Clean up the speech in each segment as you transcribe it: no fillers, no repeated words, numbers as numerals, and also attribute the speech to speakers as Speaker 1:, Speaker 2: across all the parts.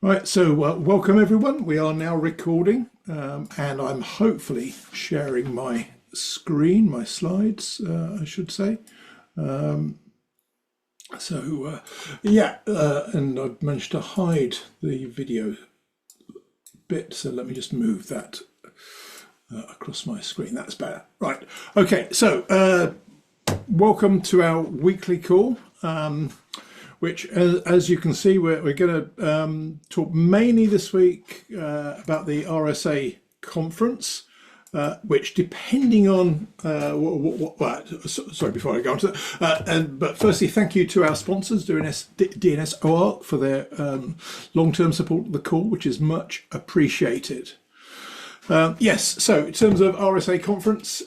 Speaker 1: Right, so welcome everyone. We are now recording and I'm hopefully sharing my screen, my slides, I should say. And I've managed to hide the video bit, so let me just move that across my screen. That's better. Right, okay, so welcome to our weekly call. Which, as you can see, we're going to talk mainly this week about the RSA Conference, which, depending on sorry, before I go on to that, but firstly, thank you to our sponsors, DNS OR, for their long-term support of the call, which is much appreciated. Yes, so in terms of RSA Conference,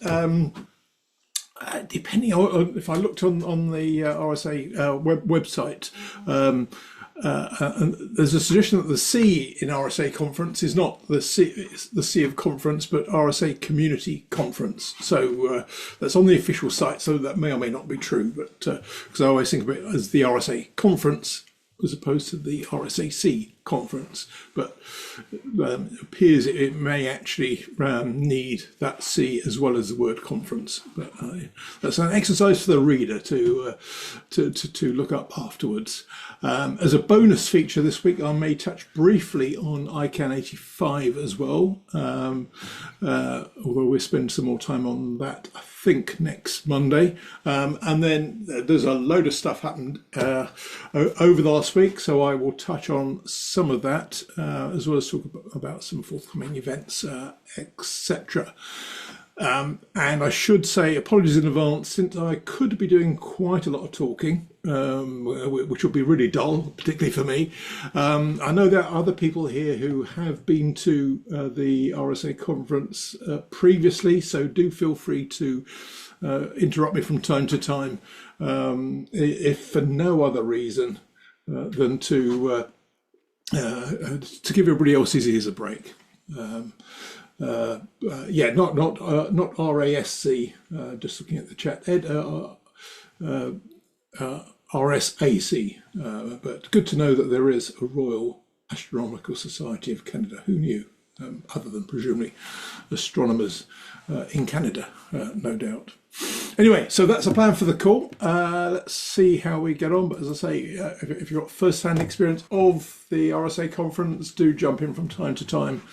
Speaker 1: depending on if I looked on the RSA website, there's a suggestion that the C in RSA Conference is not the C of conference, but RSA Community Conference. So that's on the official site. So that may or may not be true, but because I always think of it as the RSA Conference as opposed to the RSAC conference, but it appears it may actually need that C as well as the word conference. But that's an exercise for the reader to look up afterwards. As a bonus feature this week, I may touch briefly on ICANN 85 as well, although we'll spend some more time on that, I think, next Monday. And then there's a load of stuff happened over the last week, so I will touch on some of that, as well as talk about some forthcoming events, etc. And I should say, apologies in advance, since I could be doing quite a lot of talking, which will be really dull, particularly for me. I know there are other people here who have been to the RSA conference previously, so do feel free to interrupt me from time to time, if for no other reason than to give everybody else's ears a break. Yeah, not RASC. Just looking at the chat, Ed. RSAC. But good to know that there is a Royal Astronomical Society of Canada. Who knew? Other than presumably astronomers in Canada, no doubt. Anyway, so that's a plan for the call. Let's see how we get on. But as I say, if you've got first-hand experience of the RSA conference, do jump in from time to time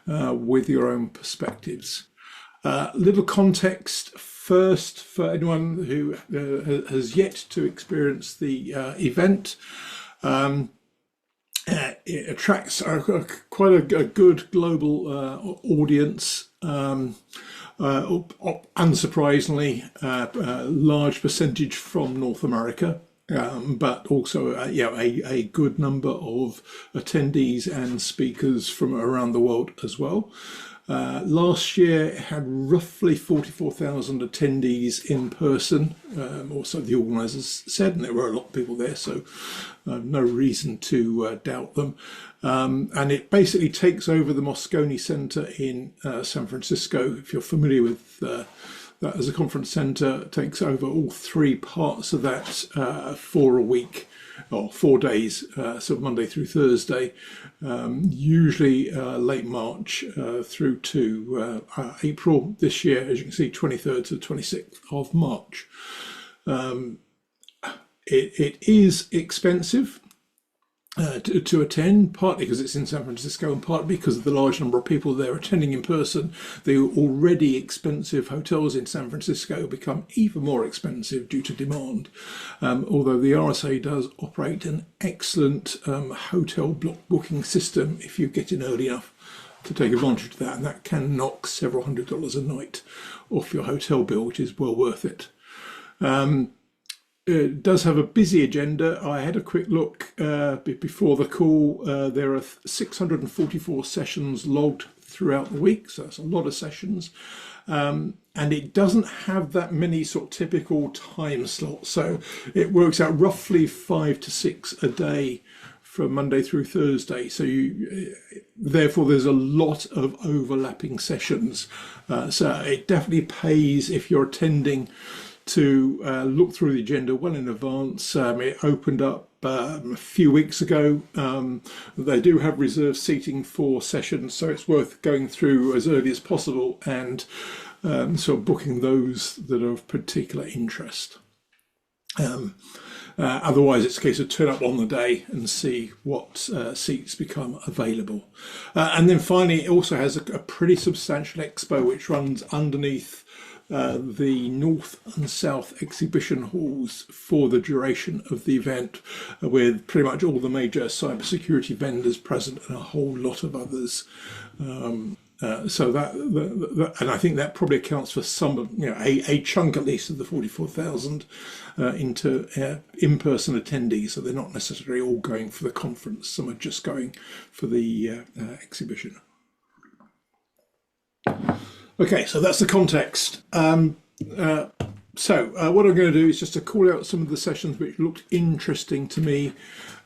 Speaker 1: with your own perspectives. Little context first for anyone who has yet to experience the event. It attracts quite a good global audience. Unsurprisingly, large percentage from North America, but also a good number of attendees and speakers from around the world as well. Last year it had roughly 44,000 attendees in person, or so the organisers said, and there were a lot of people there, so no reason to doubt them. And it basically takes over the Moscone Centre in San Francisco. If you're familiar with that as a conference centre, it takes over all three parts of that for a week, or 4 days, so Monday through Thursday, usually late March through to April this year, as you can see, 23rd to 26th of March. It is expensive to attend, partly because it's in San Francisco and partly because of the large number of people there attending in person. The already expensive hotels in San Francisco become even more expensive due to demand, although the RSA does operate an excellent hotel block booking system if you get in early enough to take advantage of that, and that can knock several $100s a night off your hotel bill, which is well worth it. It does have a busy agenda. I had a quick look before the call. There are 644 sessions logged throughout the week, so that's a lot of sessions. And it doesn't have that many sort of typical time slots, so it works out roughly 5 to 6 a day from Monday through Thursday. So therefore there's a lot of overlapping sessions. So it definitely pays if you're attending to look through the agenda well in advance. It opened up a few weeks ago. They do have reserved seating for sessions, so it's worth going through as early as possible and sort of booking those that are of particular interest. Otherwise, it's a case of turn up on the day and see what seats become available. And then finally, it also has a pretty substantial expo which runs underneath the North and South exhibition halls for the duration of the event, with pretty much all the major cybersecurity vendors present and a whole lot of others. So that and I think that probably accounts for some of, a chunk at least of the 44,000 into in-person attendees. So they're not necessarily all going for the conference. Some are just going for the exhibition. Okay, so that's the context. So what I'm going to do is just to call out some of the sessions which looked interesting to me,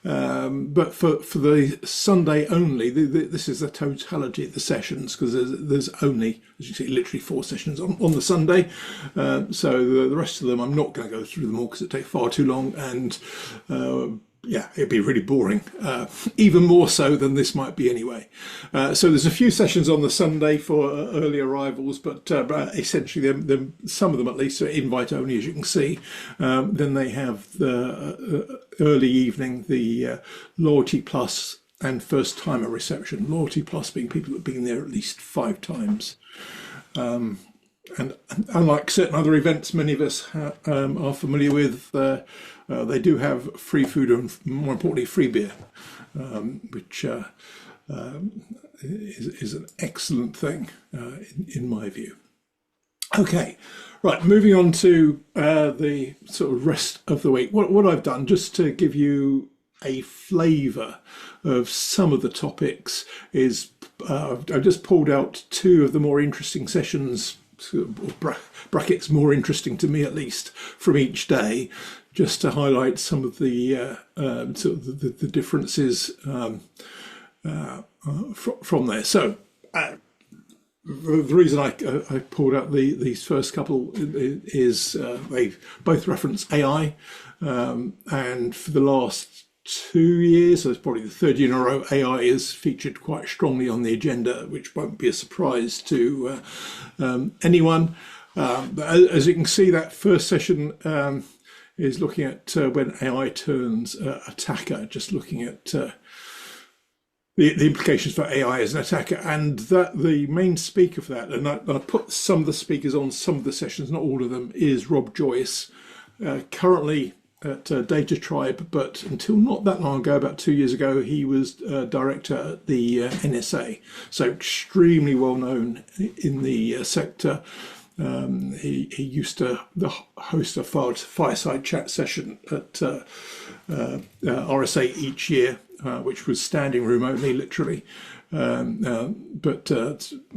Speaker 1: but for the Sunday only, this is the totality of the sessions, because there's only, as you see, literally 4 sessions on the Sunday. So the rest of them, I'm not going to go through them all because it takes far too long, and yeah, it'd be really boring, even more so than this might be anyway. So there's a few sessions on the Sunday for early arrivals, but essentially some of them at least are invite only, as you can see. Then they have the early evening, the Loyalty Plus and first timer reception. Loyalty Plus being people that have been there at least 5 times. And unlike certain other events many of us are familiar with, they do have free food and, more importantly, free beer, which is an excellent thing in my view. Okay, right, moving on to the sort of rest of the week. What I've done, just to give you a flavour of some of the topics, is I've just pulled out 2 of the more interesting sessions, brackets more interesting to me at least, from each day, just to highlight some of the sort of the differences from there. So the reason I pulled out these first couple is they both reference AI, and for the last 2 years, so it's probably the 3rd year in a row, AI is featured quite strongly on the agenda, which won't be a surprise to anyone. As you can see, that first session is looking at when AI turns attacker, just looking at the implications for AI as an attacker, and that the main speaker for that, and I put some of the speakers on some of the sessions, not all of them, is Rob Joyce, currently at Data Tribe, but until not that long ago, about 2 years ago, he was director at the NSA, so extremely well known in the sector. He used to host a fireside chat session at RSA each year, which was standing room only, literally. But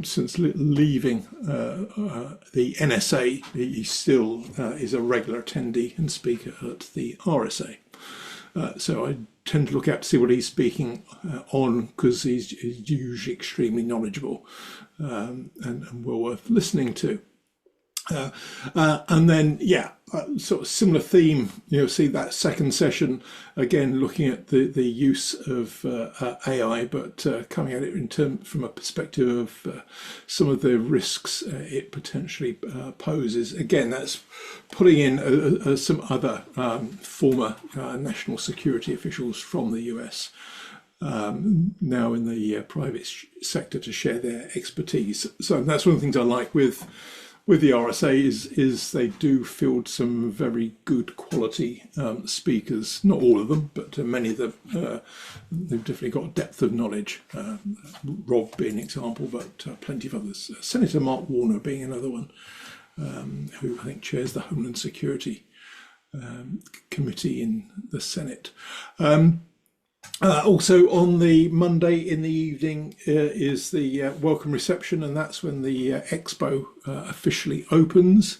Speaker 1: since leaving the NSA, he still is a regular attendee and speaker at the RSA. So I tend to look out to see what he's speaking on, because he's usually extremely knowledgeable and well worth listening to. And then, sort of similar theme, see that second session, again, looking at the use of AI, but coming at it from a perspective of some of the risks it potentially poses. Again, that's putting in some other former national security officials from the US, now in the private sector, to share their expertise. So that's one of the things I like with the RSA is they do field some very good quality speakers. Not all of them, but many of them. They've definitely got a depth of knowledge. Rob being an example, but plenty of others. Senator Mark Warner being another one, who I think chairs the Homeland Security Committee in the Senate. Also on the Monday in the evening is the welcome reception, and that's when the expo officially opens.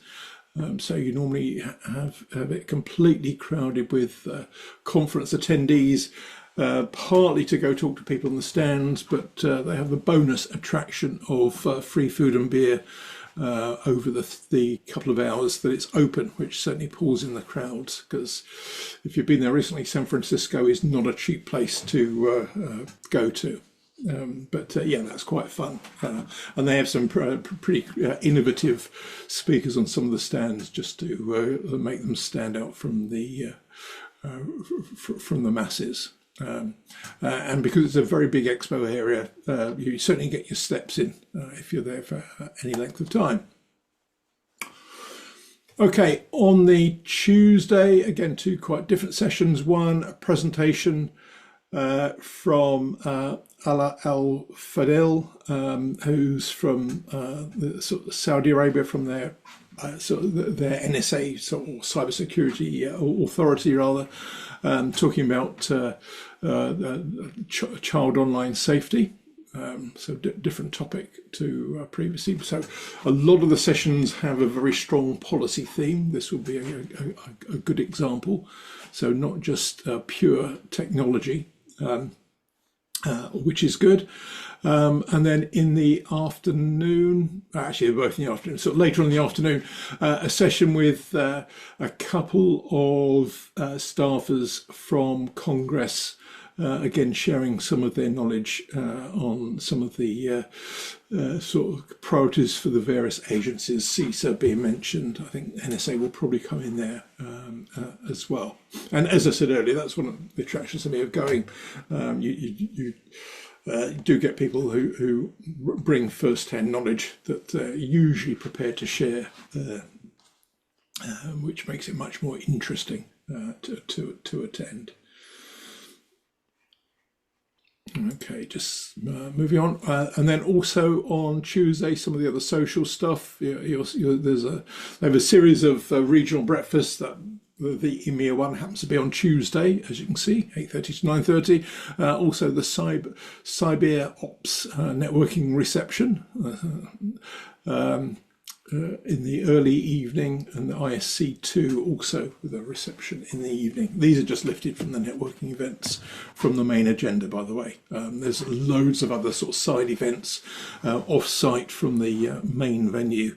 Speaker 1: So you normally have it completely crowded with conference attendees, partly to go talk to people on the stands, but they have the bonus attraction of free food and beer over the couple of hours that it's open, which certainly pulls in the crowds, because if you've been there recently, San Francisco is not a cheap place to go to. But yeah, that's quite fun. And they have some pretty innovative speakers on some of the stands, just to make them stand out from the masses. And because it's a very big expo area, you certainly get your steps in if you're there for any length of time. Okay, on the Tuesday, again, two quite different sessions. One, a presentation from Ala Al Fadel, who's from sort of Saudi Arabia, from their their NSA, sort of cybersecurity authority, rather, talking about child online safety. So different topic to previously. So a lot of the sessions have a very strong policy theme. This would be a good example. So not just pure technology, which is good. And then in the afternoon, actually they're both in the afternoon, so later on in the afternoon, a session with a couple of staffers from Congress, again sharing some of their knowledge on some of the sort of priorities for the various agencies, CISA being mentioned. I think NSA will probably come in there as well. And as I said earlier, that's one of the attractions of me of going. You do get people who bring first-hand knowledge that are usually prepared to share, which makes it much more interesting to attend. Okay, just moving on, and then also on Tuesday, some of the other social stuff. They have a series of regional breakfasts. That the EMEA one happens to be on Tuesday, as you can see, 8:30 to 9:30. Also the Cyber Ops networking reception in the early evening, and the ISC2 also with a reception in the evening. These are just lifted from the networking events from the main agenda, by the way. There's loads of other sort of side events off-site from the main venue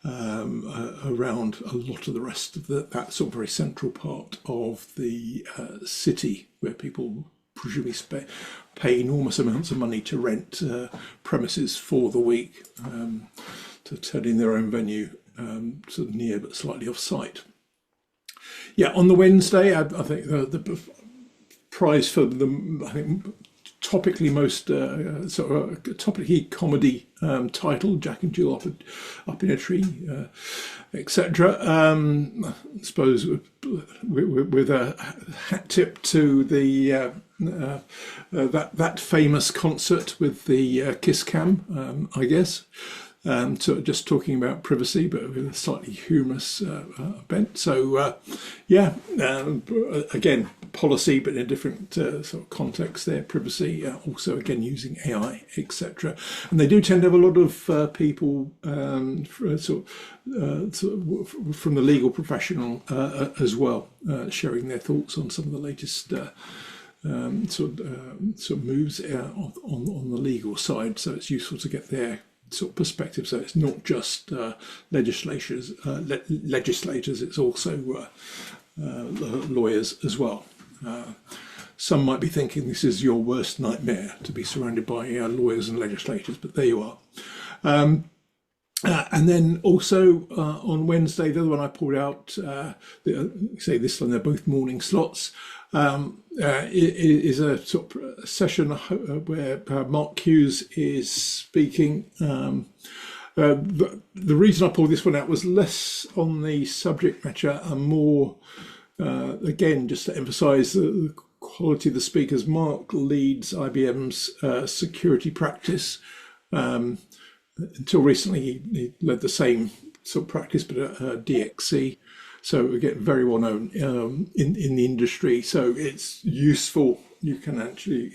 Speaker 1: around a lot of the rest of that sort of very central part of the city, where people presumably pay enormous amounts of money to rent premises for the week, to turn in their own venue, sort of near but slightly off-site. Yeah, on the Wednesday, I think the prize for the, I think, topically most sort of topically comedy title, Jack and Jill up in a tree, etc. I suppose with a hat tip to the that famous concert with the kiss cam, I guess. So just talking about privacy, but with a slightly humorous bent. So yeah, again, policy, but in a different sort of context there. Privacy, also again using AI, etc. And they do tend to have a lot of people from the legal professional as well, sharing their thoughts on some of the latest sort of moves on the legal side. So it's useful to get their sort of perspective. So it's not just legislators, it's also lawyers as well. Some might be thinking this is your worst nightmare, to be surrounded by lawyers and legislators, but there you are. And then also on Wednesday, the other one I pulled out, say this one, they're both morning slots, is a sort of session where Mark Hughes is speaking. The reason I pulled this one out was less on the subject matter and more, again, just to emphasize the quality of the speakers. Mark leads IBM's security practice. Until recently, he led the same sort of practice, but at DXC. So again, very well known in the industry. So it's useful. You can actually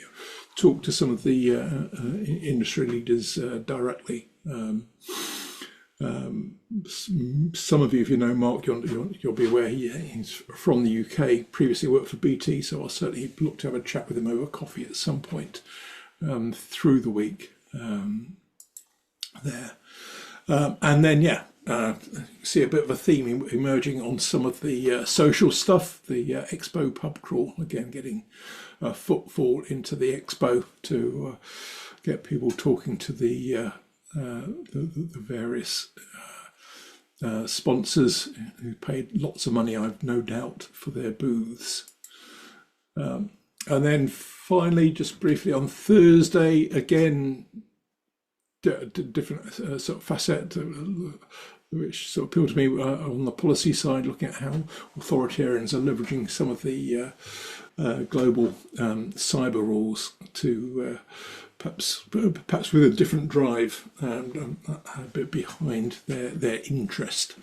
Speaker 1: talk to some of the industry leaders directly. Some of you, if you know Mark, you'll be aware he's from the UK. Previously worked for BT, so I'll certainly look to have a chat with him over coffee at some point through the week there. And then, yeah, see a bit of a theme emerging on some of the social stuff. The expo pub crawl, again, getting a footfall into the expo to get people talking to the various sponsors who paid lots of money, I've no doubt, for their booths. And then finally, just briefly on Thursday, again, different sort of facet which sort of appealed to me on the policy side, looking at how authoritarians are leveraging some of the global cyber rules to perhaps with a different drive and a bit behind their interest.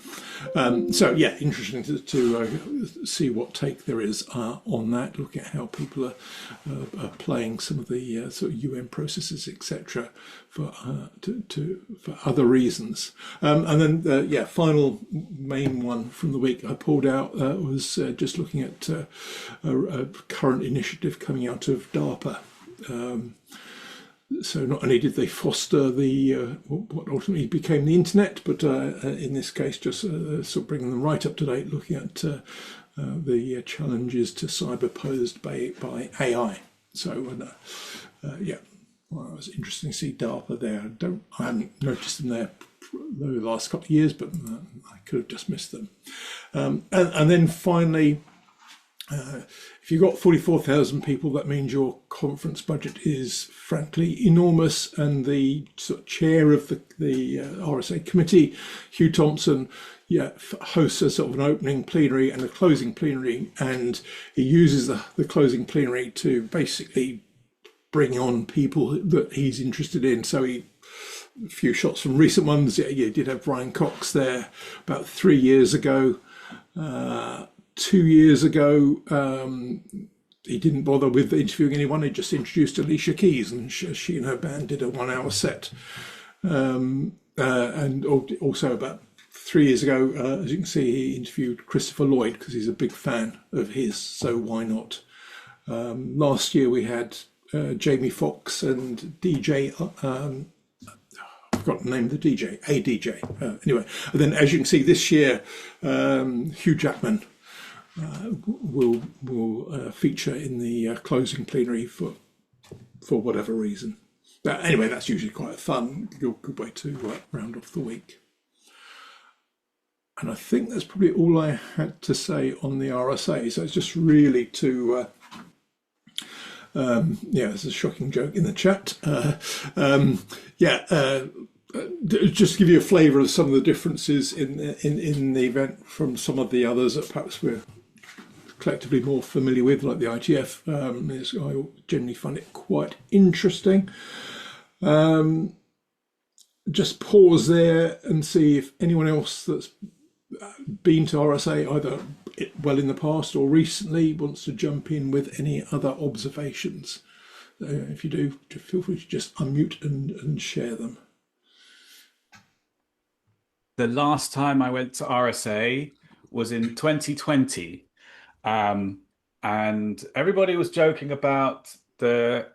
Speaker 1: So yeah, interesting to see what take there is on that. Look at how people are playing some of the sort of UN processes, etc., for other reasons. And then yeah, final main one from the week I pulled out was just looking at a current initiative coming out of DARPA. So not only did they foster the what ultimately became the internet, but in this case, just sort of bringing them right up to date, looking at the challenges to cyber posed by AI. So yeah, well, it was interesting to see DARPA there. I haven't noticed them there the last couple of years, but I could have just missed them. And then finally, if you've got 44,000 people, that means your conference budget is frankly enormous. And the sort of chair of the RSA committee, Hugh Thompson, yeah, hosts a sort of an opening plenary and a closing plenary, and he uses the closing plenary to basically bring on people that he's interested in. So a few shots from recent ones. Yeah, you did have Brian Cox there about 3 years ago. 2 years ago, he didn't bother with interviewing anyone. He just introduced Alicia Keys, and she and her band did a 1 hour set. And also about 3 years ago, as you can see, he interviewed Christopher Lloyd because he's a big fan of his, so why not? Last year we had Jamie Foxx and DJ, I forgot the name of the DJ, a DJ. Anyway, and then as you can see this year, Hugh Jackman will feature in the closing plenary for whatever reason. But anyway, that's usually quite a fun, good way to round off the week. And I think that's probably all I had to say on the RSA. So it's just really to, yeah, there's a shocking joke in the chat. Just to give you a flavour of some of the differences in the event from some of the others that perhaps we're collectively more familiar with, like the ITF. I generally find it quite interesting. Just pause there and see if anyone else that's been to RSA either well in the past or recently wants to jump in with any other observations. If you do, feel free to just unmute and share them.
Speaker 2: The last time I went to RSA was in 2020. And everybody was joking about the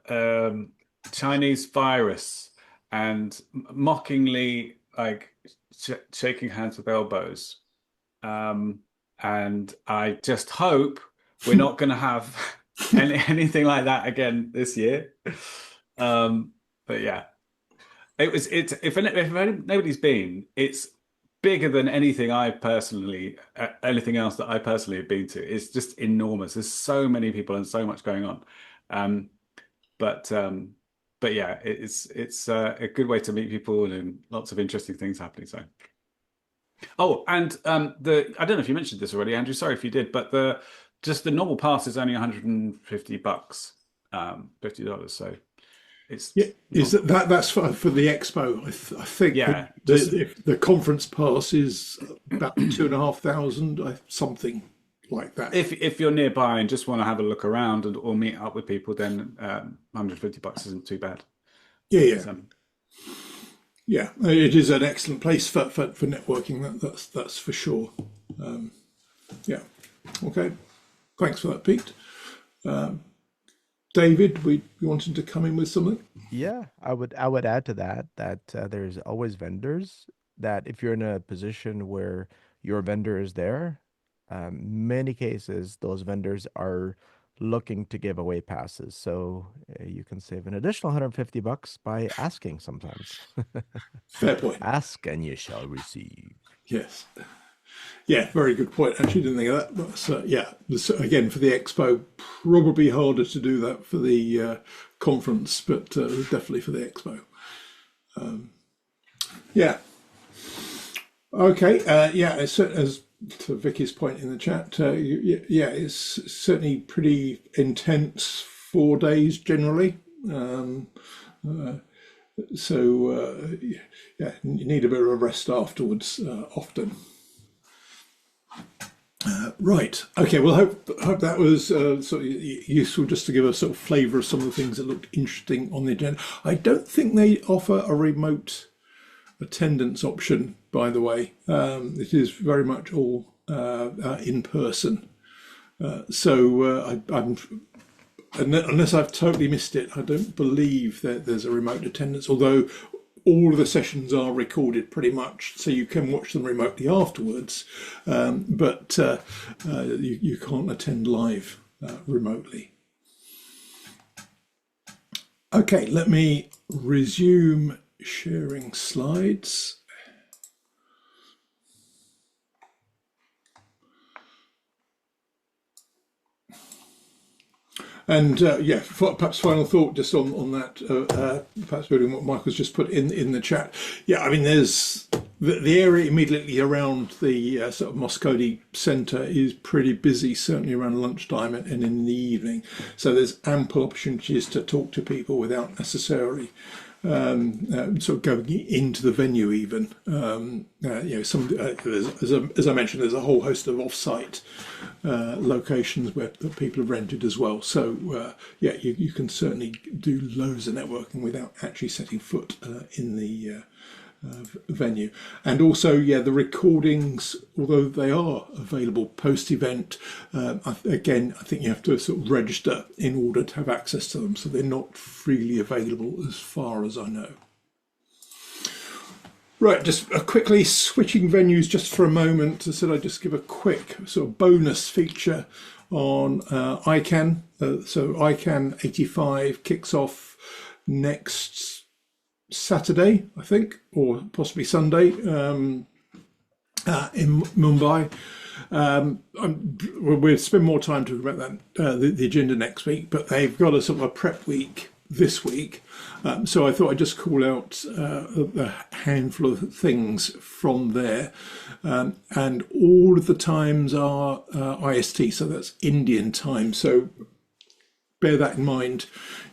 Speaker 2: Chinese virus and mockingly like shaking hands with elbows. And I just hope we're not going to have anything like that again this year. But yeah, if nobody's been, it's bigger than anything anything else that I personally have been to. It's just enormous. There's so many people and so much going on. But yeah, it's a good way to meet people and lots of interesting things happening. So, oh, and I don't know if you mentioned this already, Andrew. Sorry if you did, but the normal pass is only $150, $50. So.
Speaker 1: That's for the expo? I think
Speaker 2: yeah,
Speaker 1: the conference pass is about 2,500, something like that.
Speaker 2: If you're nearby and just want to have a look around or meet up with people, then $150 isn't too bad.
Speaker 1: Yeah, it is an excellent place for networking. That's for sure. Yeah. Okay. Thanks for that, Pete. David, we wanted to come in with something.
Speaker 3: Yeah, I would add to that there's always vendors that if you're in a position where your vendor is there, many cases those vendors are looking to give away passes. So you can save an additional $150 by asking sometimes.
Speaker 1: Fair point.
Speaker 3: Ask and you shall receive.
Speaker 1: Yes. Yeah, very good point. Actually, didn't think of that. But yeah, again, for the expo, probably harder to do that for the conference, but definitely for the expo. Yeah. Okay. Yeah, as to Vicky's point in the chat, yeah, it's certainly pretty intense 4 days generally. So yeah, you need a bit of a rest afterwards often. Right. Okay. Well, hope that was sort of useful, just to give a sort of flavour of some of the things that looked interesting on the agenda. I don't think they offer a remote attendance option, by the way. It is very much all in person. So I'm unless I've totally missed it, I don't believe that there's a remote attendance. Although all of the sessions are recorded pretty much, so you can watch them remotely afterwards, but you can't attend live remotely. Okay, let me resume sharing slides. And yeah, perhaps final thought just on that, perhaps building what Michael's just put in the chat. Yeah, I mean, there's the area immediately around the sort of Moscone Centre is pretty busy, certainly around lunchtime and in the evening. So there's ample opportunities to talk to people without necessarily sort of going into the venue even. You know, as I mentioned, there's a whole host of off-site locations where that people have rented as well. So yeah, you can certainly do loads of networking without actually setting foot in the venue. And also, yeah, the recordings, although they are available post-event, again, I think you have to sort of register in order to have access to them, so they're not freely available as far as I know. Right, just quickly switching venues just for a moment. I said I'd just give a quick sort of bonus feature on ICANN. So ICANN 85 kicks off next Saturday, I think, or possibly Sunday in Mumbai. We'll spend more time talking about that, the agenda next week, but they've got a sort of a prep week this week. So I thought I'd just call out a handful of things from there. And all of the times are IST, so that's Indian time. So bear that in mind.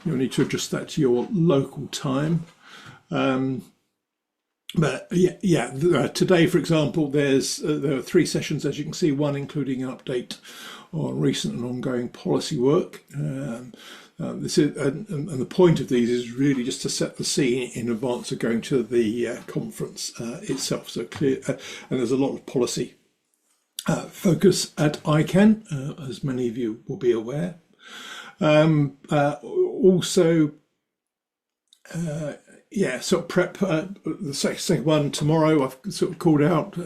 Speaker 1: You'll need to adjust that to your local time. But yeah, today, for example, there are 3 sessions, as you can see, one including an update on recent and ongoing policy work. This is, and the point of these is really just to set the scene in advance of going to the conference itself. So clear, and there's a lot of policy focus at ICANN, as many of you will be aware. Also, yeah, sort of prep the second one tomorrow. I've sort of called out,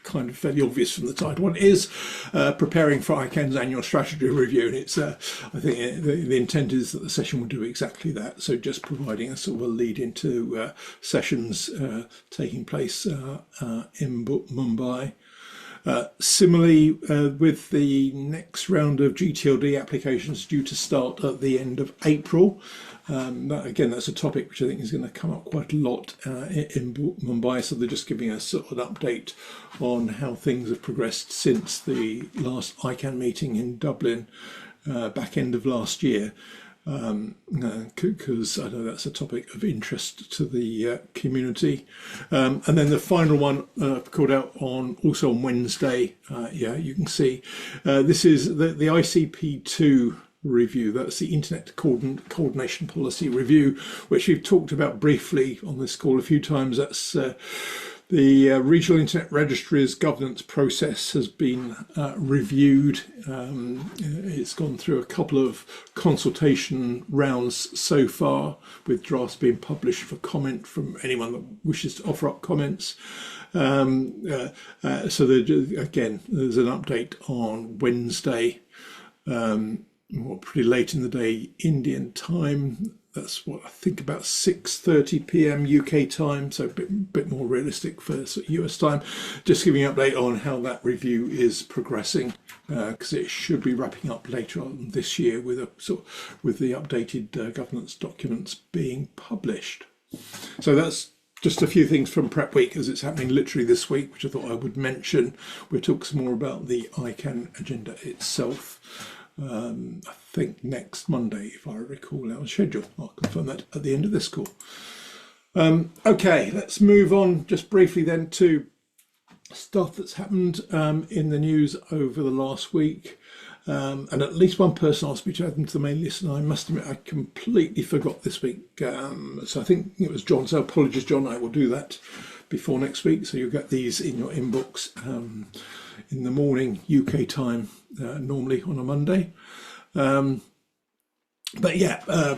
Speaker 1: kind of fairly obvious from the title. One is preparing for ICANN's annual strategy review, and it's I think the intent is that the session will do exactly that. So just providing a sort of a lead into sessions taking place in Mumbai. Similarly, with the next round of GTLD applications due to start at the end of April. Again, that's a topic which I think is going to come up quite a lot in Mumbai. So they're just giving us sort of an update on how things have progressed since the last ICANN meeting in Dublin back end of last year. Because I know that's a topic of interest to the community. And then the final one called out on also on Wednesday. Yeah, you can see this is the ICP2 review. That's the Internet Coordination Policy Review, which we've talked about briefly on this call a few times. That's the Regional Internet Registry's governance process has been reviewed. It's gone through a couple of consultation rounds so far, with drafts being published for comment from anyone that wishes to offer up comments. So again, there's an update on Wednesday, pretty late in the day Indian time. That's what I think, about 6:30 p.m. UK time, so a bit more realistic for US time. Just giving an update on how that review is progressing, because it should be wrapping up later on this year with the updated governance documents being published. So that's just a few things from Prep Week, as it's happening literally this week, which I thought I would mention. We'll talk some more about the ICANN agenda itself. I think next Monday, if I recall our schedule. I'll confirm that at the end of this call. Okay, let's move on just briefly then to stuff that's happened in the news over the last week. And at least one person asked me to add them to the main list, and I must admit I completely forgot this week. So I think it was John, so apologies, John. I will do that before next week, so you'll get these in your inbox in the morning UK time, normally on a Monday. But yeah,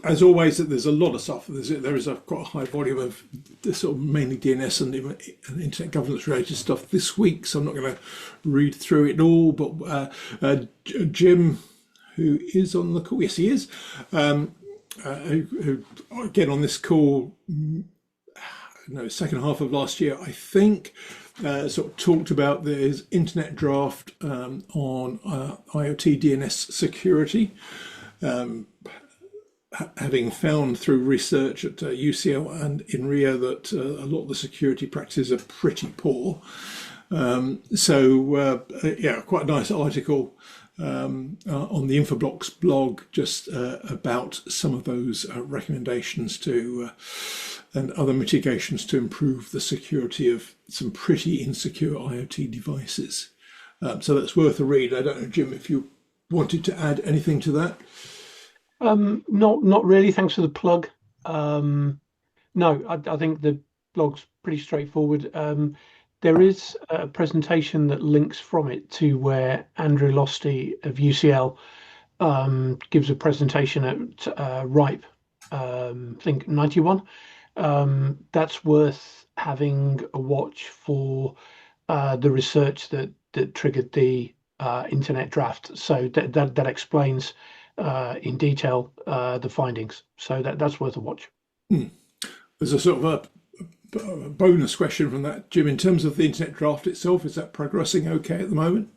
Speaker 1: as always, there's a lot of stuff. There is quite a high volume of sort of mainly DNS and internet governance related stuff this week, so I'm not going to read through it all. But Jim, who is on the call, yes, he is, who again on this call, second half of last year, I think, sort of talked about his internet draft on IoT DNS security. Having found through research at UCL and INRIA that a lot of the security practices are pretty poor. Yeah, quite a nice article on the Infoblox blog just about some of those recommendations to and other mitigations to improve the security of some pretty insecure IoT devices. So that's worth a read. I don't know, Jim, if you wanted to add anything to that.
Speaker 4: Not really. Thanks for the plug. No, I think the blog's pretty straightforward. There is a presentation that links from it to where Andrew Losty of UCL gives a presentation at RIPE, I think 91. That's worth having a watch for the research that triggered the internet draft. So that explains in detail the findings. So that's worth a watch.
Speaker 1: There's a sort of a bonus question from that, Jim. In terms of the internet draft itself, is that progressing okay at the moment?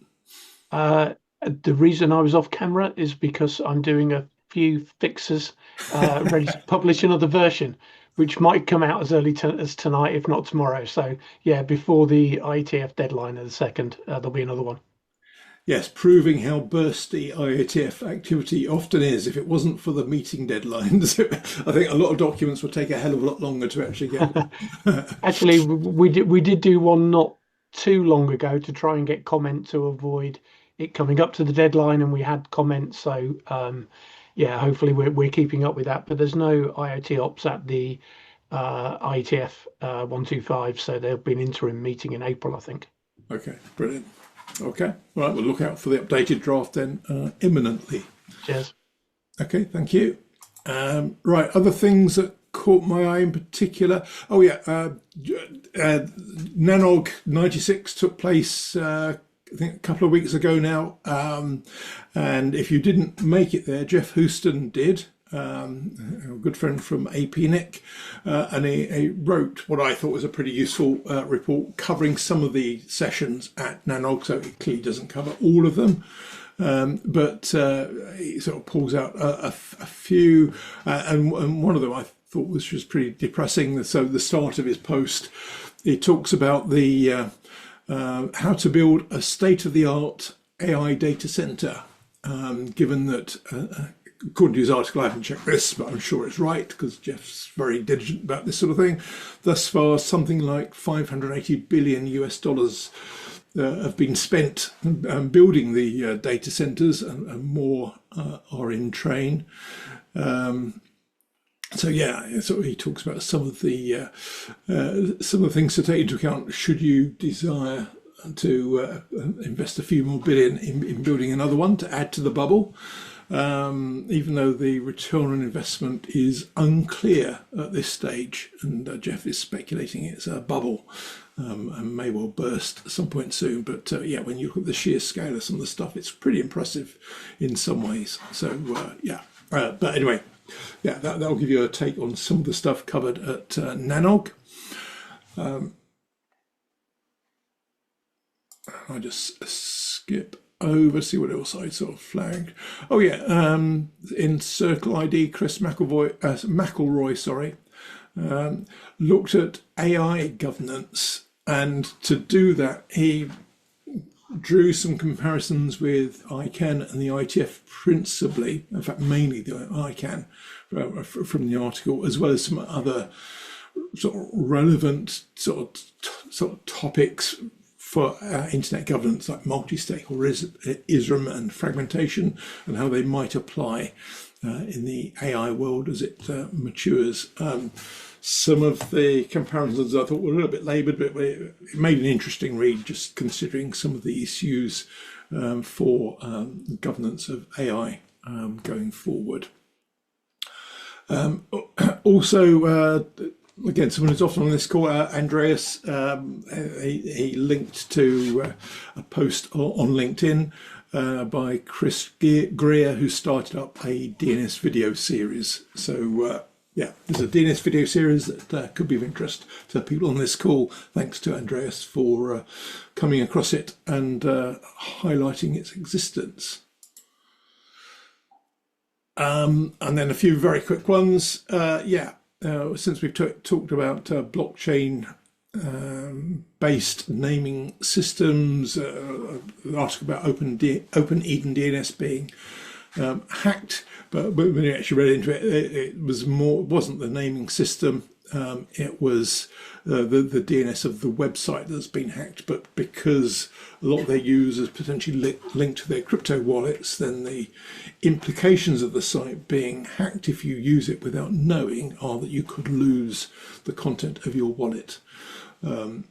Speaker 4: The reason I was off camera is because I'm doing a few fixes ready to publish another version, which might come out as early as tonight, if not tomorrow. So yeah, before the IETF deadline of the 2nd, there'll be another one.
Speaker 1: Yes, proving how bursty IETF activity often is. If it wasn't for the meeting deadlines, I think a lot of documents would take a hell of a lot longer to actually get.
Speaker 4: Actually, we did do one not too long ago to try and get comment to avoid it coming up to the deadline, and we had comments. So yeah, hopefully we're keeping up with that. But there's no IoT ops at the IETF 125, so there'll be an interim meeting in April, I think.
Speaker 1: Okay, brilliant. Okay, all right, we'll look out for the updated draft then imminently.
Speaker 4: Cheers.
Speaker 1: Okay, thank you. Right, other things that caught my eye in particular. Oh yeah, Nanog 96 took place I think a couple of weeks ago now. And if you didn't make it there, Jeff Houston did. A good friend from APNIC, and he wrote what I thought was a pretty useful report covering some of the sessions at Nanog, so it clearly doesn't cover all of them, but he sort of pulls out a few, and one of them I thought was just pretty depressing. So the start of his post, he talks about the how to build a state-of-the-art AI data center, given that according to his article, I haven't checked this, but I'm sure it's right because Jeff's very diligent about this sort of thing. Thus far, something like $580 billion have been spent building the data centers, and more are in train. So yeah, so he talks about some of the things to take into account should you desire to invest a few more billion in building another one to add to the bubble. Even though the return on investment is unclear at this stage, and Jeff is speculating it's a bubble. and may well burst at some point soon. But yeah, when you look at the sheer scale of some of the stuff, it's pretty impressive in some ways. So yeah, but anyway, yeah, that'll give you a take on some of the stuff covered at NANOG. I just skip over, see what else I sort of flagged. Oh yeah, in Circle ID, Chris McElroy, sorry, looked at AI governance, and to do that, he drew some comparisons with ICANN and the ITF principally, in fact, mainly the ICANN from the article, as well as some other sort of relevant sort of topics for internet governance, like multi-stakeholderism and fragmentation, and how they might apply in the AI world as it matures. Some of the comparisons I thought were a little bit laboured, but it made an interesting read, just considering some of the issues for governance of AI going forward. Also, again, someone who's often on this call, Andreas, he linked to a post on LinkedIn by Chris Greer, who started up a DNS video series. So yeah, there's a DNS video series that could be of interest to people on this call. Thanks to Andreas for coming across it and highlighting its existence. And then a few very quick ones. Yeah. Since we've talked about blockchain based naming systems, an article about Open Eden DNS being hacked, but when you actually read into it, it wasn't the naming system. It was the DNS of the website that's been hacked, but because a lot of their users potentially linked to their crypto wallets, then the implications of the site being hacked if you use it without knowing are that you could lose the content of your wallet.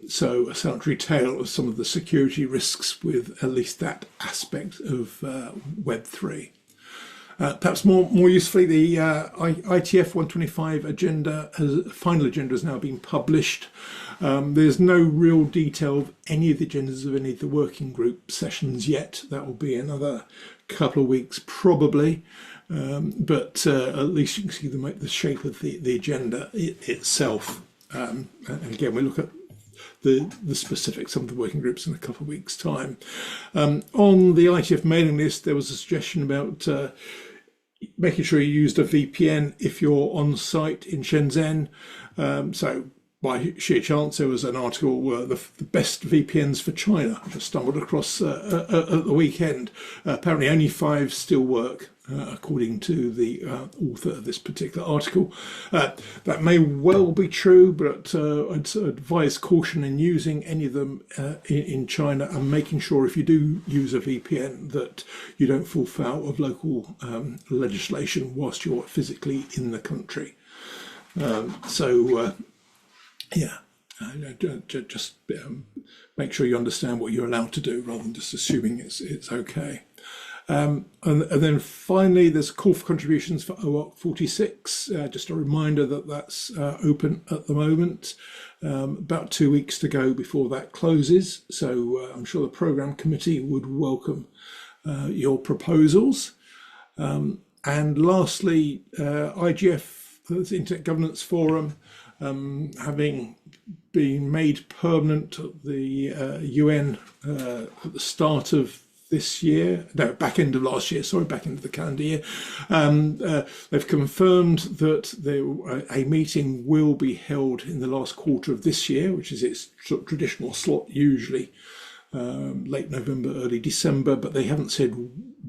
Speaker 1: So a salutary tale of some of the security risks with at least that aspect of Web3. Perhaps more usefully, the ITF 125 final agenda has now been published. There's no real detail of any of the agendas of any of the working group sessions yet. That will be another couple of weeks probably, but at least you can see the shape of the agenda itself. And again, we look at the specifics of the working groups in a couple of weeks' time. On the ITF mailing list, there was a suggestion about making sure you used a VPN if you're on site in Shenzhen. So by sheer chance, there was an article where the best VPNs for China, which I stumbled across at the weekend. Apparently only 5 still work, according to the author of this particular article. That may well be true, but I'd advise caution in using any of them in China, and making sure if you do use a VPN that you don't fall foul of local legislation whilst you're physically in the country. Yeah, just make sure you understand what you're allowed to do rather than just assuming it's okay. And then finally, there's a call for contributions for OARC 46. Just a reminder that that's open at the moment. About 2 weeks to go before that closes. So I'm sure the programme committee would welcome your proposals. And lastly, IGF, the Internet Governance Forum, having been made permanent at the UN at the start of this year, no, back end of last year, sorry, back into the calendar year. They've confirmed that a meeting will be held in the last quarter of this year, which is its sort of traditional slot, usually late November, early December, but they haven't said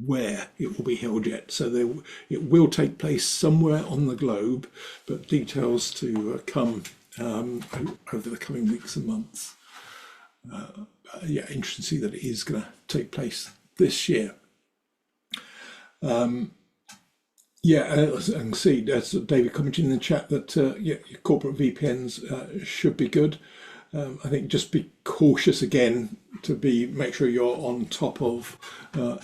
Speaker 1: where it will be held yet. So it will take place somewhere on the globe, but details to come over the coming weeks and months. Yeah, interesting to see that it is going to take place this year. Yeah, and see, as David commented in the chat, that yeah, your corporate VPNs should be good. I think just be cautious again to make sure you're on top of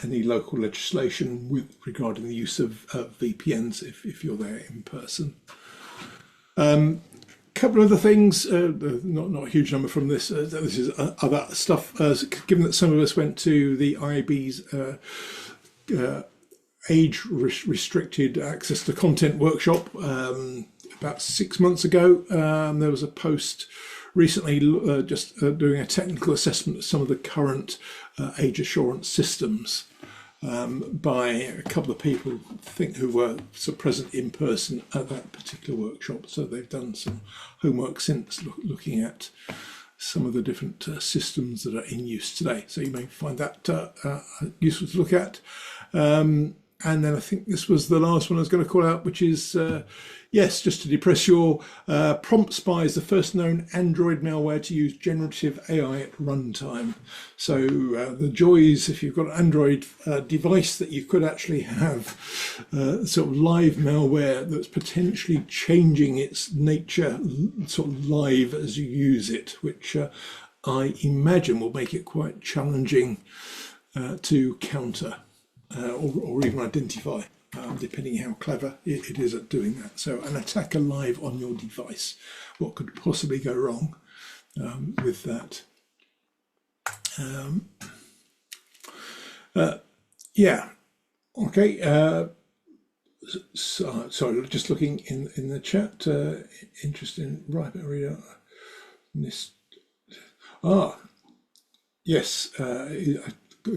Speaker 1: any local legislation regarding the use of VPNs if you're there in person. couple of other things, not a huge number from this. This is other stuff. Given that some of us went to the IAB's age-restricted access to content workshop about 6 months ago, there was a post recently just doing a technical assessment of some of the current age assurance systems by a couple of people who were present in person at that particular workshop. So they've done some homework since looking at some of the different systems that are in use today. So you may find that useful to look at. And then I think this was the last one I was going to call out, which is, yes, just to depress your Prompt Spy is the first known Android malware to use generative AI at runtime. So the joys, if you've got an Android device, that you could actually have sort of live malware that's potentially changing its nature sort of live as you use it, which I imagine will make it quite challenging to counter. Or even identify, depending how clever it is at doing that. So an attacker live on your device, what could possibly go wrong with that? Yeah, okay. So, sorry, just looking in the chat. Interesting. Right, read this. Yes.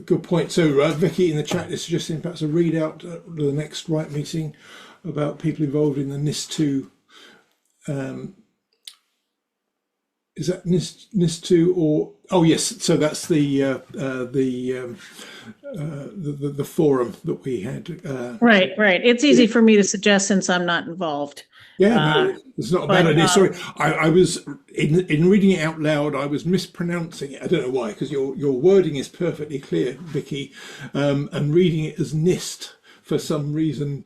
Speaker 1: Good point. So Vicky in the chat is suggesting perhaps a readout at the next RIPE meeting about people involved in the NIS2. Is that NIS2 or? Oh yes. So that's the forum that we had.
Speaker 5: Right. It's easy for me to suggest since I'm not involved.
Speaker 1: Yeah, no, it's not a bad idea. Sorry, I was in reading it out loud. I was mispronouncing it. I don't know why, because your wording is perfectly clear, Vicky, and reading it as NIST for some reason.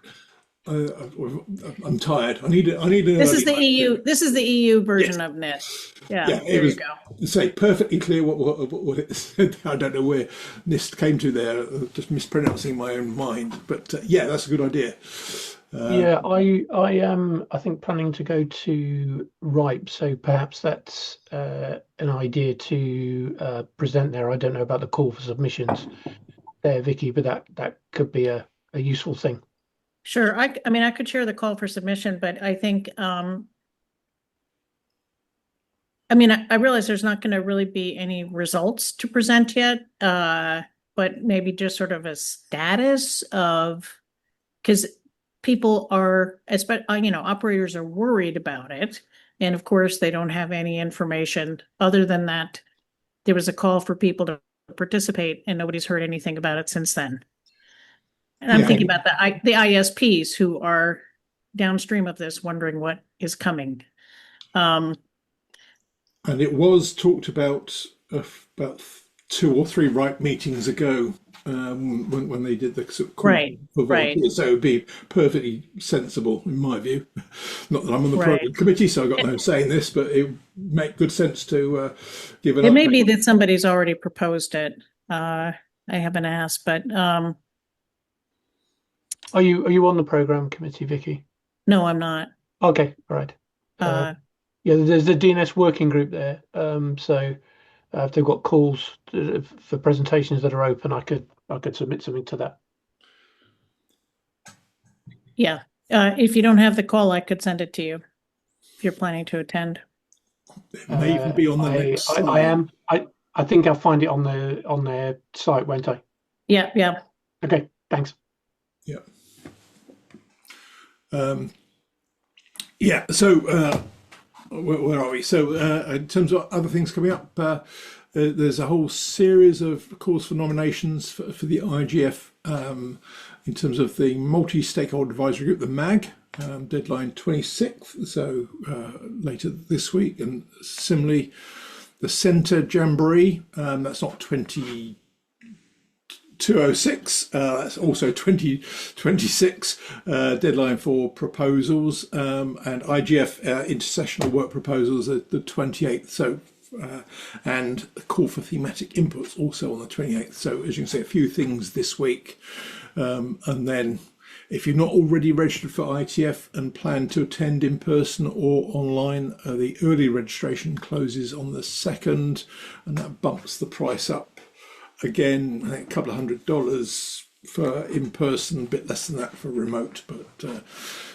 Speaker 1: I'm tired. I need to.
Speaker 5: This is the EU. This is the EU version of NIST. Yeah, there you go.
Speaker 1: Say perfectly clear what it said. I don't know where NIST came to there. Just mispronouncing my own mind. But yeah, that's a good idea.
Speaker 4: Yeah, I am. I think planning to go to RIPE, so perhaps that's an idea to present there. I don't know about the call for submissions there, Vicky, but that could be a useful thing.
Speaker 5: Sure. I mean, I could share the call for submission, but I think, I mean, I realize there's not going to really be any results to present yet, but maybe just sort of a status of, because people are, operators are worried about it. And of course, they don't have any information other than that there was a call for people to participate and nobody's heard anything about it since then. And I'm thinking about the ISPs who are downstream of this, wondering what is coming.
Speaker 1: And it was talked about 2 or 3 RIPE meetings ago when they did the sort of call for volunteers. So it would be perfectly sensible, in my view. Not that I'm on the program committee, so I've got no say in this, but it would make good sense to give it.
Speaker 5: It may be that somebody's already proposed it. I haven't asked, but.
Speaker 4: Are you on the program committee, Vicky?
Speaker 5: No, I'm not.
Speaker 4: Okay, all right. Yeah, there's the DNS working group there. So if they've got calls for presentations that are open, I could submit something to that.
Speaker 5: Yeah, if you don't have the call, I could send it to you if you're planning to attend.
Speaker 1: It may even be on the next slide.
Speaker 4: I am. I think I'll find it on their site, won't I?
Speaker 5: Yeah.
Speaker 4: Okay, thanks.
Speaker 1: Yeah. So where are we? So in terms of other things coming up, there's a whole series of calls for nominations for the IGF in terms of the multi-stakeholder advisory group, the MAG, deadline 26th, so later this week, and similarly the Centre Jamboree, that's not 206, that's also 2026 deadline for proposals, and IGF intersessional work proposals at the 28th. So and a call for thematic inputs also on the 28th. So as you can see, a few things this week, and then If you're not already registered for ITF and plan to attend in person or online, the early registration closes on the 2nd, and that bumps the price up again, I think a couple of $100 for in person, a bit less than that for remote. But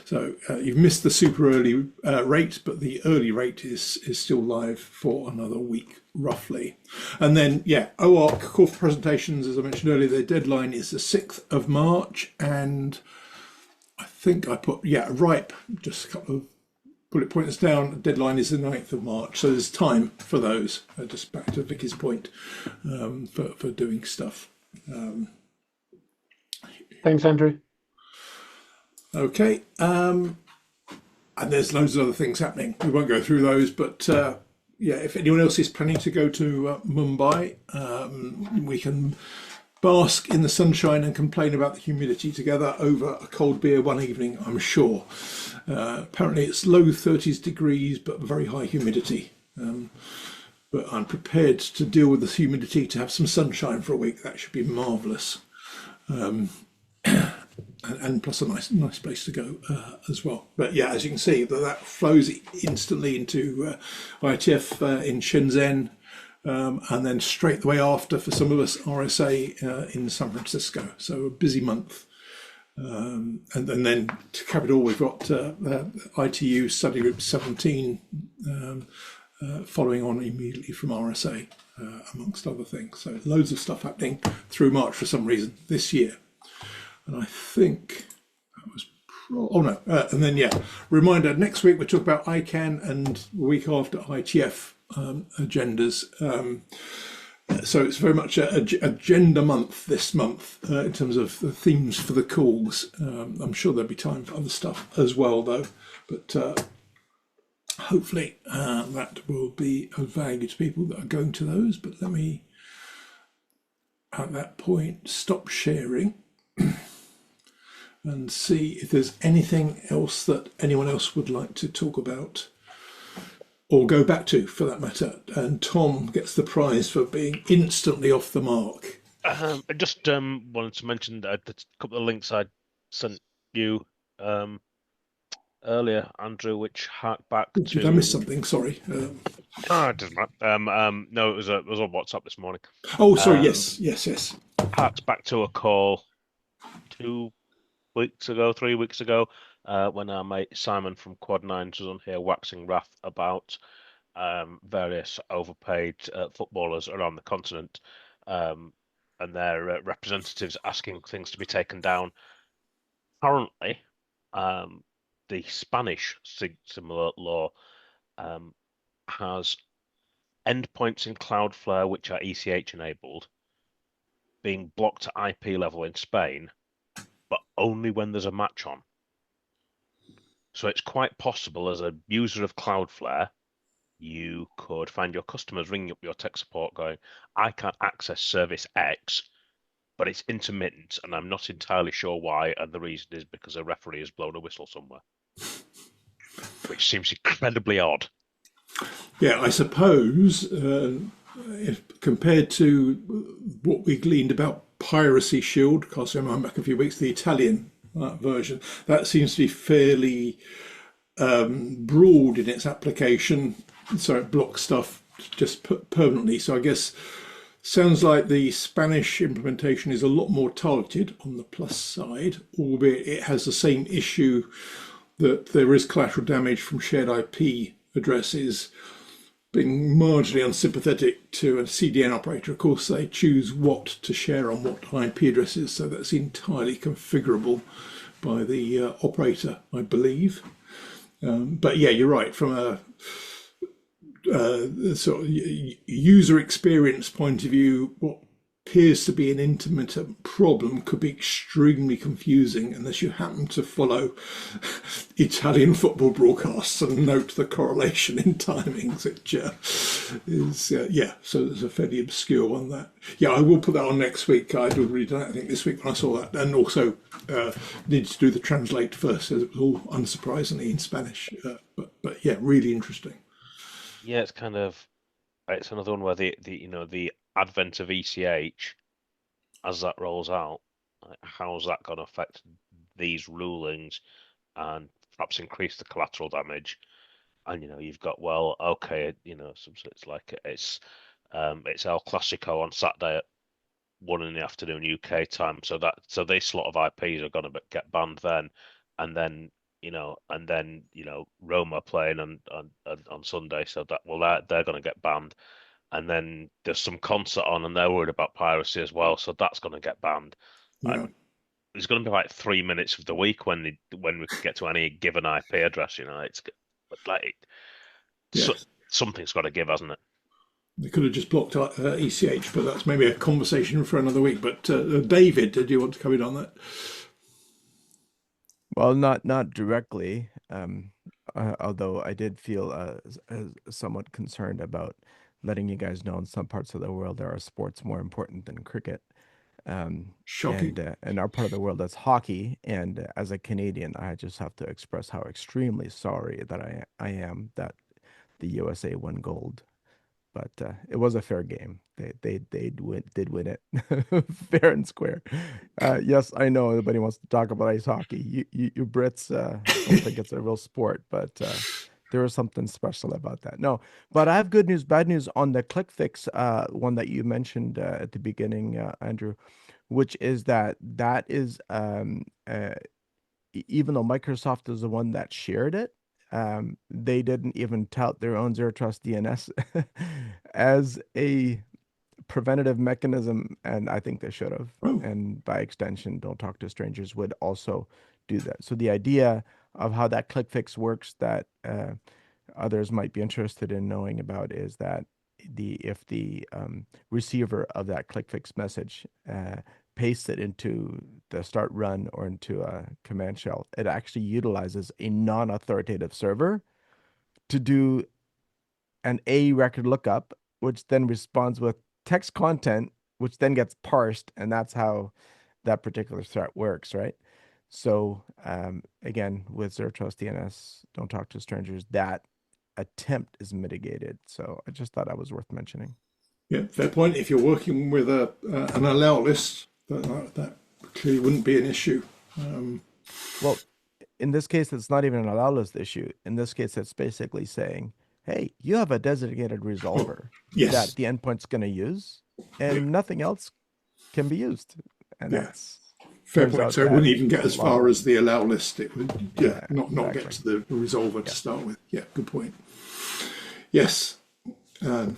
Speaker 1: so you've missed the super early rate, but the early rate is still live for another week roughly. And then OARC call for presentations, as I mentioned earlier, the deadline is the 6th of March, and I think I put RIPE, just a couple of bullet points down. The deadline is the 9th of March, so there's time for those. Just back to Vicky's point, for doing stuff.
Speaker 4: Thanks, Andrew.
Speaker 1: Okay, and there's loads of other things happening. We won't go through those, but if anyone else is planning to go to Mumbai, we can bask in the sunshine and complain about the humidity together over a cold beer one evening, I'm sure. Apparently it's low 30s degrees, but very high humidity. But I'm prepared to deal with the humidity to have some sunshine for a week. That should be marvellous. And plus a nice place to go as well. But as you can see, that flows instantly into ITF in Shenzhen, and then straight the way after, for some of us, RSA in San Francisco. So a busy month. And then to cap it all, we've got ITU Study Group 17 following on immediately from RSA, amongst other things. So loads of stuff happening through March for some reason this year. And I think that was and then reminder, next week we talk about ICANN, and the week after ITF agendas. So it's very much agenda month this month in terms of the themes for the calls. I'm sure there'll be time for other stuff as well, though. But hopefully that will be of value to people that are going to those. But let me, at that point, stop sharing and see if there's anything else that anyone else would like to talk about or go back to, for that matter. And Tom gets the prize for being instantly off the mark.
Speaker 6: I just wanted to mention that a couple of links I sent you earlier, Andrew, which hark back to...
Speaker 1: Did I miss something? Sorry.
Speaker 6: it doesn't matter. No, it was on WhatsApp this morning.
Speaker 1: Oh, sorry. Yes.
Speaker 6: Harks back to a call 3 weeks ago, when our mate Simon from Quad Nines was on here waxing wrath about various overpaid footballers around the continent, and their representatives asking things to be taken down. Currently, the Spanish similar law has endpoints in Cloudflare which are ECH enabled being blocked at IP level in Spain, but only when there's a match on. So it's quite possible, as a user of Cloudflare, you could find your customers ringing up your tech support going, I can't access service X, but it's intermittent and I'm not entirely sure why, and the reason is because a referee has blown a whistle somewhere. Which seems incredibly odd.
Speaker 1: Yeah, I suppose, if compared to what we gleaned about Piracy Shield, cast my mind back a few weeks, the Italian version, that seems to be fairly broad in its application, so it blocks stuff just permanently. So I guess sounds like the Spanish implementation is a lot more targeted on the plus side, albeit it has the same issue that there is collateral damage from shared IP addresses. Being marginally unsympathetic to a CDN operator, of course, they choose what to share on what IP addresses, so that's entirely configurable by the operator, I believe. But yeah, you're right. From a sort of user experience point of view, what appears to be an intermittent problem could be extremely confusing unless you happen to follow Italian football broadcasts and note the correlation in timings, which is so there's a fairly obscure one. That I will put that on next week. I'd already done it, I think, this week when I saw that, and also needed to do the translate first, as it was all unsurprisingly in Spanish, but yeah, really interesting.
Speaker 6: Yeah, it's another one where the advent of ECH, as that rolls out, how's that going to affect these rulings and perhaps increase the collateral damage. And you've got, well, okay, some it's like it's El Clasico on Saturday at 1 PM UK time, so this lot of IPs are going to get banned then, and then Roma playing on Sunday, so they're going to get banned, and then there's some concert on, and they're worried about piracy as well, so that's going to get banned.
Speaker 1: Yeah.
Speaker 6: There's going to be like 3 minutes of the week when we can get to any given IP address. It's like something's got to give, hasn't it?
Speaker 1: They could have just blocked ECH, but that's maybe a conversation for another week. But David, did you want to come in on that?
Speaker 3: Well, not directly, although I did feel somewhat concerned about letting you guys know in some parts of the world there are sports more important than cricket.
Speaker 1: Shocking.
Speaker 3: And in our part of the world, that's hockey. And as a Canadian, I just have to express how extremely sorry that I am that the USA won gold. But it was a fair game. They did win it fair and square. Yes, I know nobody wants to talk about ice hockey. You Brits don't think it's a real sport, but there was something special about that. No, but I have good news, bad news on the ClickFix one that you mentioned at the beginning, Andrew, which is that is even though Microsoft is the one that shared it, they didn't even tout their own Zero Trust DNS as a preventative mechanism, and I think they should have.
Speaker 1: Oh.
Speaker 3: And by extension, Don't Talk to Strangers would also do that. So the idea of how that ClickFix works that others might be interested in knowing about is that if the receiver of that ClickFix message paste it into the start run or into a command shell, it actually utilizes a non-authoritative server to do an A record lookup, which then responds with text content, which then gets parsed, and that's how that particular threat works, right? So again, with Zero Trust DNS, Don't Talk to Strangers, that attempt is mitigated. So I just thought that was worth mentioning.
Speaker 1: Yeah, fair point. If you're working with an allow list, that clearly wouldn't be an issue.
Speaker 3: Well, in this case, it's not even an allow list issue. In this case, it's basically saying, hey, you have a designated resolver that the endpoint's going to use, and nothing else can be used. And that's
Speaker 1: fair point. So it wouldn't even get as far as the allow list. It would, not get to the resolver to start with. Yeah, good point. Yes. I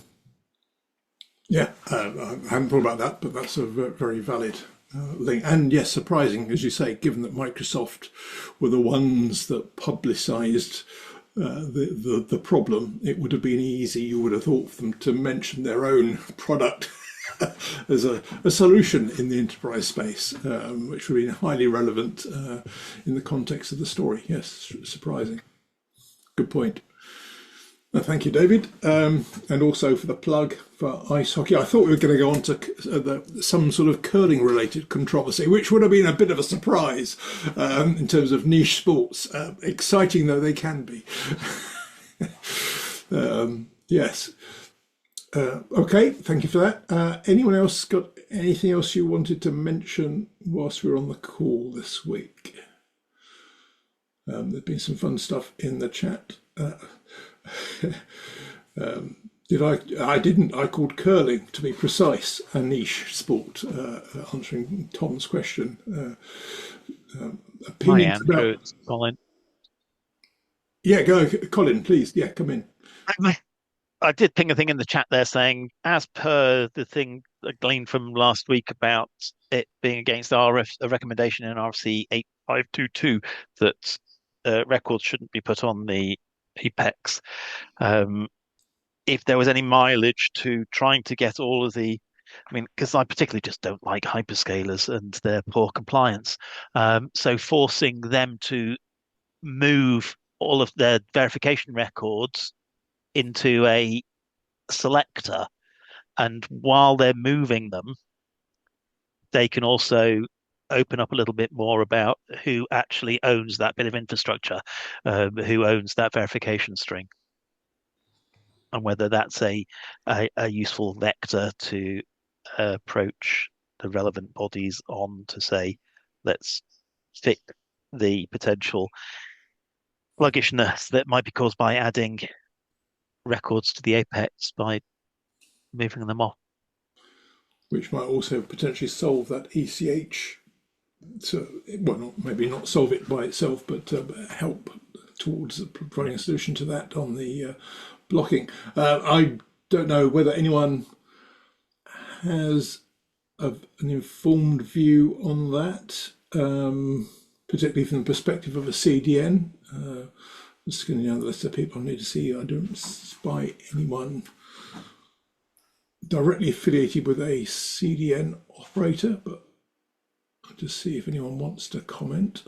Speaker 1: hadn't thought about that, but that's a very valid link. And yes, surprising, as you say, given that Microsoft were the ones that publicized the problem, it would have been easy, you would have thought, for them to mention their own product as a solution in the enterprise space, which would have been highly relevant in the context of the story. Yes, surprising. Good point. Thank you, David. And also for the plug for ice hockey. I thought we were going to go on to some sort of curling related controversy, which would have been a bit of a surprise in terms of niche sports, exciting though they can be. Yes. Okay, thank you for that. Anyone else got anything else you wanted to mention whilst we were on the call this week? There's been some fun stuff in the chat. I called curling, to be precise, a niche sport, answering Tom's question. Opinions about...
Speaker 7: Colin.
Speaker 1: Yeah, go, Colin, please. Yeah, come in.
Speaker 7: I did ping a thing in the chat there saying, as per the thing I gleaned from last week about it being against a recommendation in RFC 8522 that records shouldn't be put on the Apex. If there was any mileage to trying to get all of the, because I particularly just don't like hyperscalers and their poor compliance. So forcing them to move all of their verification records into a selector, and while they're moving them, they can also open up a little bit more about who actually owns that bit of infrastructure, who owns that verification string, and whether that's a useful vector to approach the relevant bodies on to say, let's fix the potential sluggishness that might be caused by adding records to the apex by moving them off.
Speaker 1: Which might also potentially solve that ECH. So, well, maybe not solve it by itself, but help towards providing a solution to that on the blocking. I don't know whether anyone has an informed view on that, particularly from the perspective of a CDN. Just going down the list of people I need to see. I don't spy anyone directly affiliated with a CDN operator, but I'll just see if anyone wants to comment.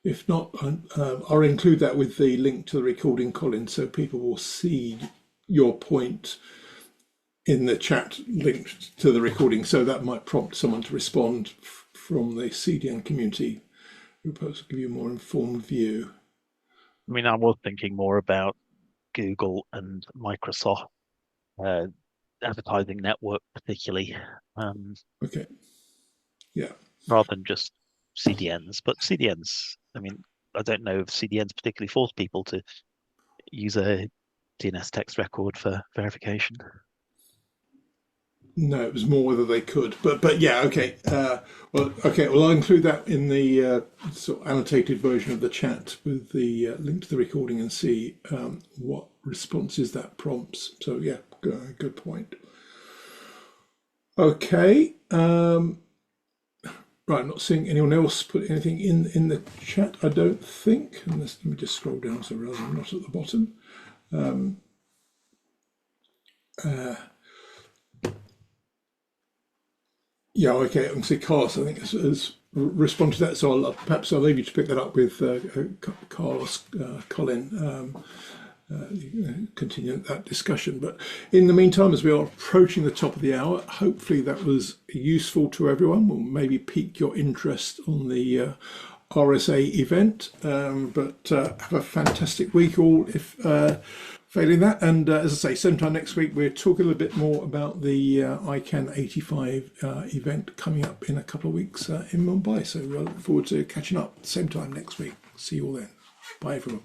Speaker 1: If not, I'll include that with the link to the recording, Colin, so people will see your point in the chat linked to the recording. So that might prompt someone to respond from the CDN community who perhaps will give you a more informed view.
Speaker 7: I mean, I was thinking more about Google and Microsoft advertising network, particularly.
Speaker 1: Okay. Yeah.
Speaker 7: Rather than just CDNs. But CDNs, I mean, I don't know if CDNs particularly force people to use a DNS text record for verification.
Speaker 1: No, it was more whether they could, but yeah, okay. Well, I'll include that in the sort of annotated version of the chat with the link to the recording and see what responses that prompts. So yeah, good point. Okay. Right, I'm not seeing anyone else put anything in the chat, I don't think. Let me just scroll down so rather than not at the bottom. Yeah, okay, I can see Carlos, I think, has responded to that. So perhaps I'll leave you to pick that up with Carlos, Colin, continue that discussion. But in the meantime, as we are approaching the top of the hour, hopefully that was useful to everyone. Will maybe pique your interest on the RSA event. But have a fantastic week all, if failing that. And as I say, same time next week, we're talking a little bit more about the ICANN 85 event coming up in a couple of weeks in Mumbai. So I look forward to catching up same time next week. See you all then. Bye, everyone.